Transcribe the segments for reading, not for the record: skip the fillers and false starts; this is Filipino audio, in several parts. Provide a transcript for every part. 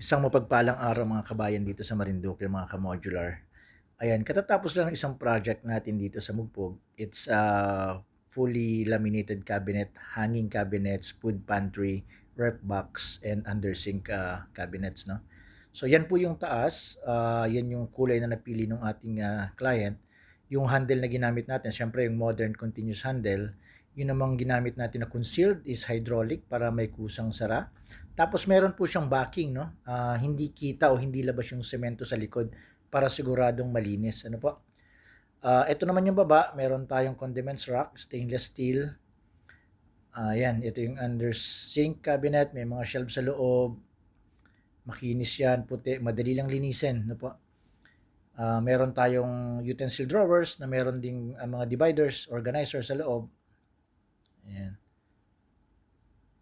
Isang mapagpalang araw mga kabayan dito sa Marinduque, mga ka-modular. Ayan, katatapos lang ng isang project natin dito sa Mugpog. It's a fully laminated cabinet, hanging cabinets, food pantry, ref box, and undersink cabinets. No? So yan po yung taas, yan yung kulay na napili ng ating client. Yung handle na ginamit natin, syempre yung modern continuous handle, yun namang ginamit natin na concealed is hydraulic para may kusang sara. Tapos meron po siyang backing, no? Hindi kita o hindi labas yung semento sa likod para siguradong malinis. Ano po? Ito naman yung baba, meron tayong condiments rack, stainless steel. Yan, ito yung under sink cabinet, may mga shelves sa loob. Makinis yan, puti, madali lang linisin. Ano po? Meron tayong utensil drawers na meron ding mga dividers, organizer sa loob. Ayan.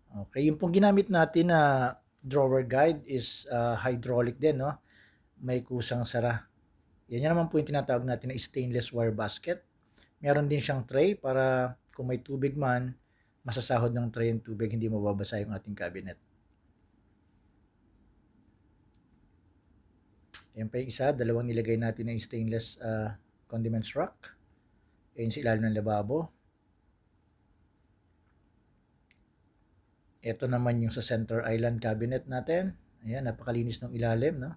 Okay, yung pong ginamit natin na drawer guide is hydraulic din, no? May kusang sara. Yan naman po yung tinatawag natin na stainless wire basket. Meron din siyang tray para kung may tubig man, masasahod ng tray yung tubig, hindi mababasa yung ating cabinet. Yan pa yung isa, dalawang nilagay natin na stainless condiments rack. Yan sa ilalim ng lababo. Ito naman yung sa center island cabinet natin. Ayan, napakalinis ng ilalim, no?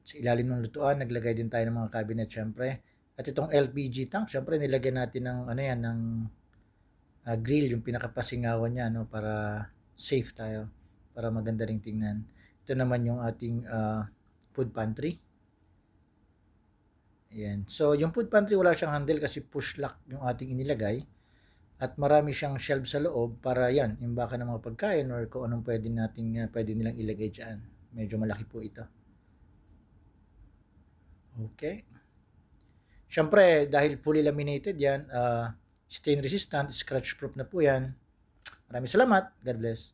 Sa ilalim ng lutuan, naglagay din tayo ng mga cabinet, syempre. At itong LPG tank, syempre nilagyan natin ng ano yan, ng grill, yung pinakapasingawan niya, no, para safe tayo, para maganda ring tingnan. Ito naman yung ating food pantry. Ayan. So, yung food pantry wala siyang handle kasi push lock yung ating inilagay. At marami siyang shelf sa loob para yan, yung baka ng mga pagkain or kung anong pwede nilang ilagay dyan. Medyo malaki po ito. Okay. Siyempre, dahil fully laminated yan, stain resistant, scratch proof na po yan. Maraming salamat. God bless.